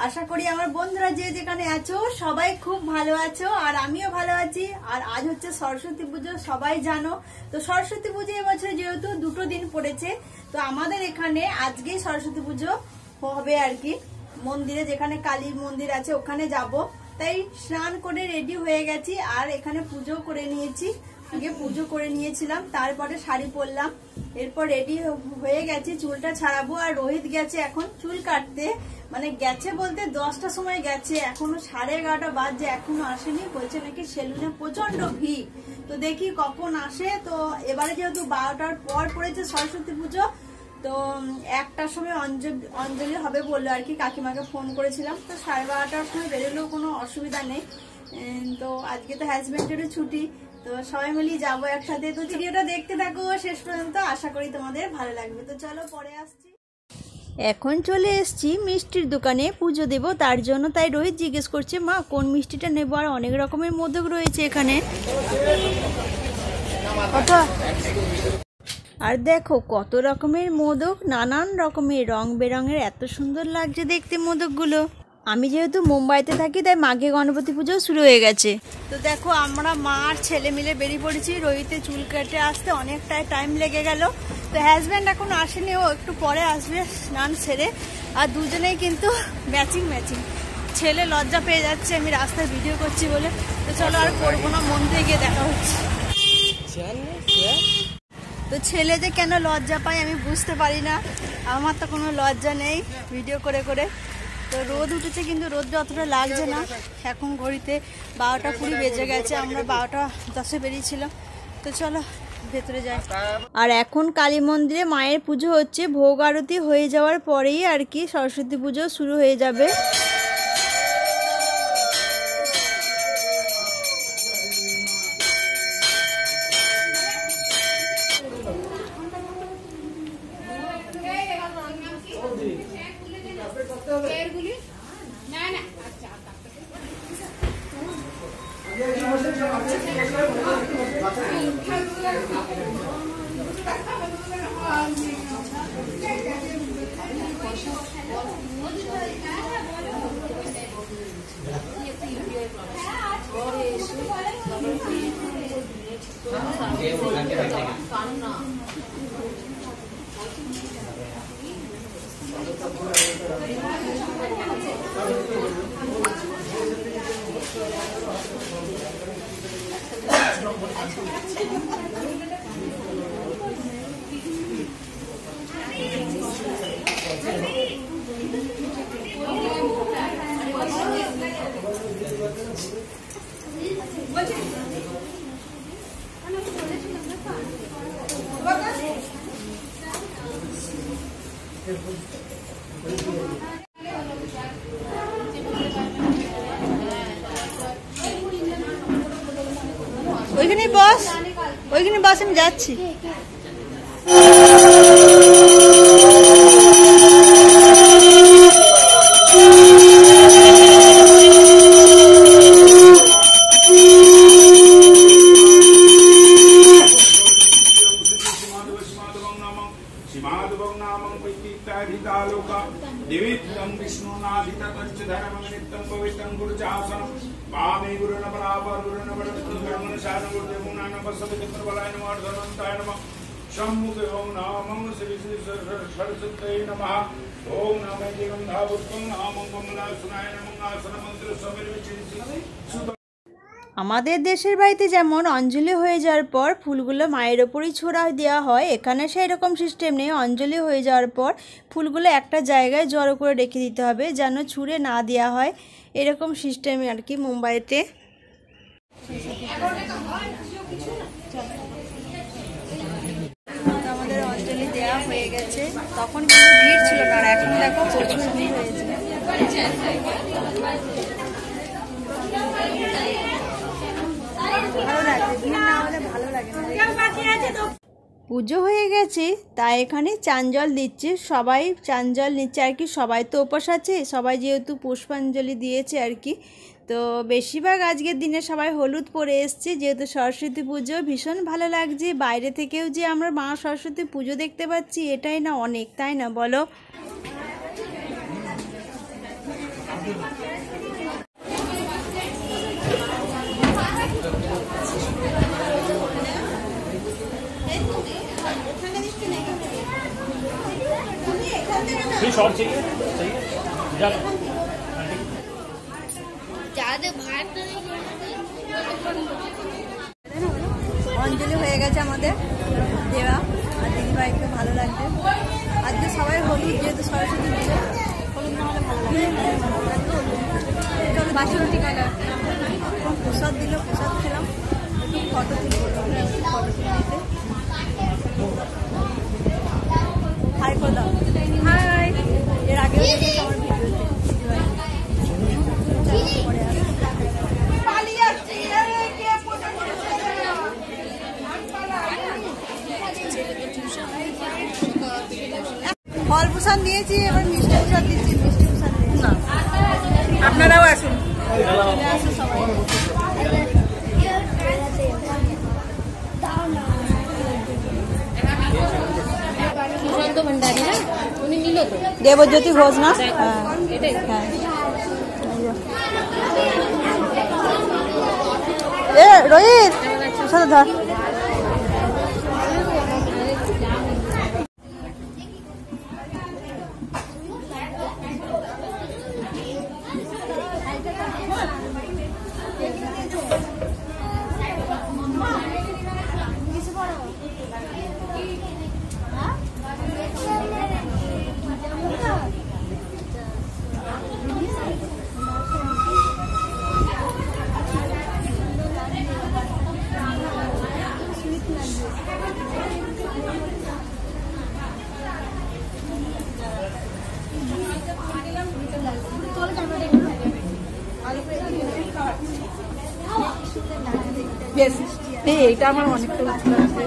আশা করি আমার বন্ধুরা যে যেখানে আছো সবাই খুব ভালো আছো আর আমিও ভালো আছি। আর আজ হচ্ছে সরস্বতী পুজো, সবাই জানো। তো সরস্বতী পুজো এবছর যেহেতু দুটো দিন পড়েছে, তো আমাদের এখানে আজকেই সরস্বতী পুজো হবে আর কি। মন্দিরে, যেখানে কালী মন্দির আছে ওখানে যাব, তাই স্নান করে রেডি হয়ে গেছি আর এখানে পুজো করে নিয়েছি। আগে পুজো করে নিয়েছিলাম, তারপরে শাড়ি পরলাম, এরপর রেডি হয়ে গেছি। চুলটা ছাড়াবো আর রোহিত গেছে এখন চুল কাটতে, মানে গেছে বলতে 10টার সময় গেছে, এখনো 11:30 বাজছে, এখনো আসেনি। বলছে নাকি সেলুনে প্রচন্ড ভিড়, তো দেখি কখন আসে। তো এবারে যেহেতু 12টার পর পড়েছে সরস্বতী পুজো, তো 1টার সময় অঞ্জলি হবে বললো আর কি। কাকিমাকে ফোন করেছিলাম, তো 12:30টার সময় বেরোলেও কোনো অসুবিধা নেই। তো আজকে তো হাজবেন্ডেরও ছুটি, তো সবাই মিলিয়ে যাবো একসাথে। তো ভিডিওটা দেখতে থাকো শেষ পর্যন্ত, আশা করি তোমাদের ভালো লাগবে। তো চলো পরে আসছি। এখন চলে এসছি মিষ্টির দোকানে পুজো দেব তার জন্য, তাই রোহিত জিজ্ঞেস করছে মা কোন মিষ্টিটা নেবো। আর অনেক রকমের মোদক রয়েছে এখানে, আর দেখো কত রকমের মোদক, নানান রকমের রং বেরঙের, এত সুন্দর লাগছে দেখতে মোদকগুলো। আমি যেহেতু মুম্বাইতে থাকি তাই মাঘে গণপতি পুজো শুরু হয়ে গেছে। তো দেখো আমরা মা আর ছেলে মিলে বেরিয়ে পড়েছি। রোহিতে চুল কেটে আসতে অনেকটাই টাইম লেগে গেল। তো হাজব্যান্ড এখন আসেনি, ও একটু পরে আসবে স্নান সেরে। আর দুজনেই কিন্তু ম্যাচিং। ছেলে লজ্জা পেয়ে যাচ্ছে আমি রাস্তায় ভিডিও করছি বলে। তো চলো আর করবো না, মন্দিরে গিয়ে দেখা হচ্ছে। তো ছেলে যে কেন লজ্জা পায় আমি বুঝতে পারি না, আমার তো কোনো লজ্জা নেই ভিডিও করে করে। তো রোদ উঠেছে কিন্তু রোদ যতটা লাগছে না। এখন ঘড়িতে 12টা 20 বেজে গেছে, আমরা 12টা 10-এ বেরিয়েছিলাম। তো চলো ভেতরে যাই। আর এখন কালী মন্দিরে মায়ের পুজো হচ্ছে, ভোগ আরতি হয়ে যাওয়ার পরেই আর কি সরস্বতী পুজো শুরু হয়ে যাবে। ওইখানে বস, আমি যাচ্ছি। আমাদের দেশের বাড়িতে যেমন অঞ্জলি হয়ে যাওয়ার পর ফুলগুলো মায়ের ওপরই ছোড়া দেওয়া হয়, এখানে সেই রকম সিস্টেম নেই। অঞ্জলি হয়ে যাওয়ার পর ফুলগুলো একটা জায়গায় জড়ো করে রেখে দিতে হবে, যেন ছুঁড়ে না দেওয়া হয়, এরকম সিস্টেম আর কি মুম্বাইতে। আমাদের অঞ্জলি দেওয়া হয়ে গেছে, তখন কিন্তু ভিড় ছিল না, আর এখন দেখো প্রচুর ভিড় হয়েছে। ভালো লাগে, ভিড় না হলে ভালো লাগে না। পুজো হয়ে গেছে, তাই এখানে চান জল দিচ্ছে, সবাই চান জল নিচ্ছে আর কি। সবাই তো উপোস আছে, সবাই যেহেতু পুষ্পাঞ্জলি দিয়েছে আর কি। তো বেশিরভাগ আজকের দিনে সবাই হলুদ পরে এসছে, যেহেতু সরস্বতী পুজো। ভীষণ ভালো লাগছে, বাইরে থেকেও যে আমরা মা সরস্বতী পুজো দেখতে পাচ্ছি, এটাই না অনেক, তাই না বলো? অঞ্জলি হয়ে গেছে আমাদের দেওয়া, আর দিদিভাইকে ভালো লাগবে। আজকে সবাই হলুদ, যেহেতু সরস্বতী পুজো, হলুদ না হলে ভালো লাগবে। বাসন্তী কালার প্রসাদ দিল, প্রসাদ খেলাম, ফটো তুলে হাই করে দাও। হাই, এর আগেও দেখেছি আমার ভিডিওতে। ফল প্রসাদ নিয়েছি, এবার মিষ্টি প্রসাদ দিচ্ছি। মিষ্টি প্রসাদ না, আপনারাও আসুন, আসুন সবাই। দেবজ্যোতি ঘোষ না? হ্যাঁ, রোহিত প্রসাদ ধর। এইটা আমার অনেকটা ভালো লাগছে।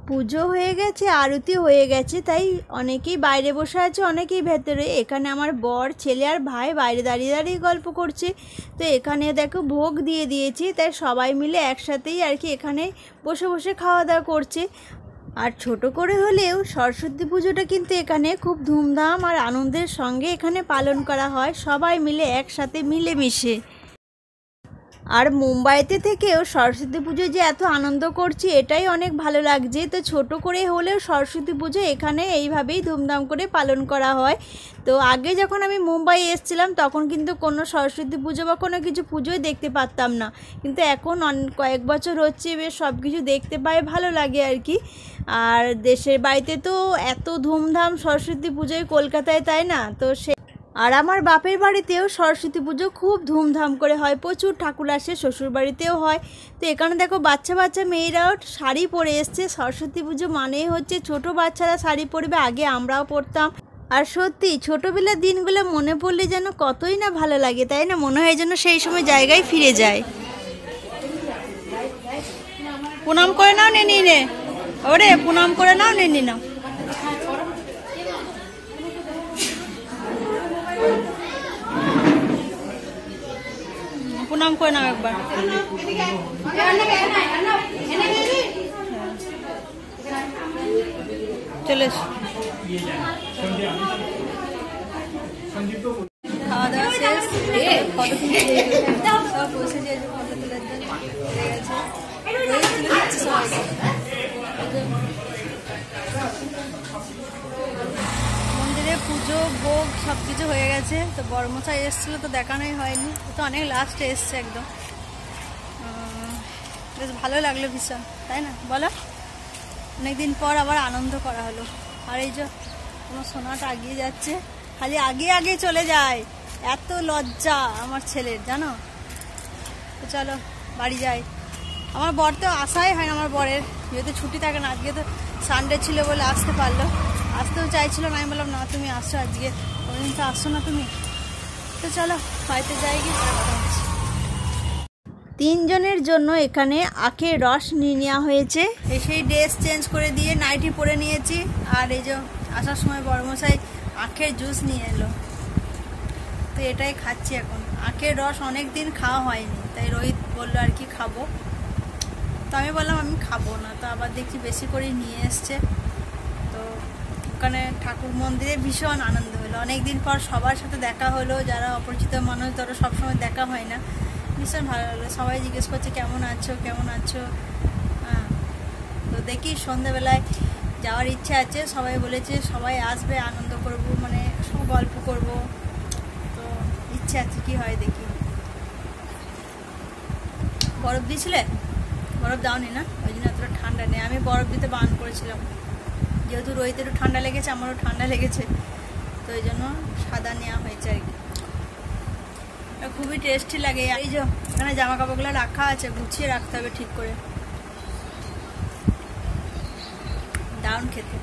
পুজো হয়ে গেছে, আরতি হয়ে গেছে, তাই অনেকেই বাইরে বসে আছে, অনেকেই ভেতরে। এখানে আমার বর, ছেলে আর ভাই বাইরে দাঁড়িয়ে দাঁড়িয়ে গল্প করছে। তো এখানে দেখো ভোগ দিয়ে দিয়েছি, তাই সবাই মিলে একসাথেই আর কি এখানে বসে বসে খাওয়া দাওয়া করছে। আর ছোট করে হলেও সরস্বতী পুজোটা কিন্তু এখানে খুব ধুমধাম আর আনন্দের সঙ্গে এখানে পালন করা হয়, সবাই মিলে একসাথে মিলেমিশে। আর মুম্বাইতে থেকেও সরস্বতী পুজো যে এত আনন্দ করছি, এটাই অনেক ভালো লাগছে। তো ছোট করে হলেও সরস্বতী পুজো এখানে এইভাবেই ধুমধাম করে পালন করা হয়। তো আগে যখন আমি মুম্বাই এসেছিলাম তখন কিন্তু কোনো সরস্বতী পুজো বা কোনো কিছু পুজোই দেখতে পারতাম না, কিন্তু এখন কয়েক বছর হচ্ছে বেশ সব কিছু দেখতে পাই, ভালো লাগে আর কি। আর দেশের বাড়িতে তো এত ধুমধাম সরস্বতী পুজোয় কলকাতায়, তাই না? তো আর আমার বাপের বাড়িতেও সরস্বতী পুজো খুব ধুমধাম করে হয়, প্রচুর ঠাকুর আসে, শ্বশুর বাড়িতেও হয়। তো এখানে দেখো বাচ্চা বাচ্চা মেয়েরাও শাড়ি পরে এসছে। সরস্বতী পুজো মানেই হচ্ছে ছোট বাচ্চারা শাড়ি পরবে, আগে আমরাও পরতাম। আর সত্যি ছোটোবেলার দিনগুলো মনে পড়লে যেন কতই না ভালো লাগে, তাই না? মনে হয় যেন সেই সময় জায়গায় ফিরে যায়। প্রণাম করে নাও, নেনি রে, ওরে প্রণাম করে নাও, নেনি নাও। প্রণাম করে নাও একবার। চলে খাওয়া দাওয়া শেষ, ফটো তুলে সব বসে যে ফটো তুলে গেছে সবাই। মন্দিরে পুজো ভোগ সবকিছু হয়ে গেছে। তো বড়মশাই এসেছিল তো দেখানোই হয়নি, তো অনেক লাস্টে এসছে একদম। বেশ ভালো লাগলো ভীষণ, তাই না বলো? অনেকদিন পর আবার আনন্দ করা হলো। আর এই যে আমার সোনাটা আগিয়ে যাচ্ছে, খালি আগে আগে চলে যায়, এত লজ্জা আমার ছেলের, জানো তো। চলো বাড়ি যাই। আমার বর তো আসাই হয় না, আমার বরের যেহেতু ছুটি থাকে না, আজকে তো সানডে ছিল বলে আসতে পারলো। আসতেও চাইছিল না, আমি বললাম না তুমি আসছো আজকে, ওইদিন তো আসছো না তুমি। তো চলো হয়তো যাই গিয়ে কথা হচ্ছে। 3 জনের জন্য এখানে আখের রস নিয়ে নেওয়া হয়েছে। এসেই ড্রেস চেঞ্জ করে দিয়ে নাইটি পরে নিয়েছি। আর এই যে আসার সময় বড়মশাই আখের জুস নিয়ে এলো, তো এটাই খাচ্ছি এখন। আখের রস অনেক দিন খাওয়া হয়নি, তাই রোহিত বললো আর কি খাবো, তো আমি বললাম আমি খাবো না। তো আবার দেখছি বেশি করে নিয়ে এসছে। তো ওখানে ঠাকুর মন্দিরে ভীষণ আনন্দ হলো, অনেকদিন পর সবার সাথে দেখা হলো। যারা অপরিচিত মানুষ, ধরো সবসময় দেখা হয় না, ভীষণ ভালো লাগলো। সবাই জিজ্ঞেস করছে কেমন আছো কেমন আছো। হ্যাঁ, তো দেখি সন্ধ্যাবেলায় যাওয়ার ইচ্ছা আছে। সবাই বলেছে সবাই আসবে, আনন্দ করব, মানে সব গল্প করব। তো ইচ্ছা আছে, কি হয় দেখি। বরফ দিয়েছিলে? বরফ দাওনি না, ওই জন্য এতটা ঠান্ডা নেই। আমি বরফ দিতে বারণ করেছিলাম, যেহেতু রোহিতের একটু ঠান্ডা লেগেছে, আমারও ঠান্ডা লেগেছে, তো ওই জন্য সাদা নেওয়া হয়েছে আর কি। খুবই টেস্টি লাগে। এই যে এখানে জামা কাপড়গুলো রাখা আছে, গুছিয়ে রাখতে হবে ঠিক করে। দারুণ খেতে।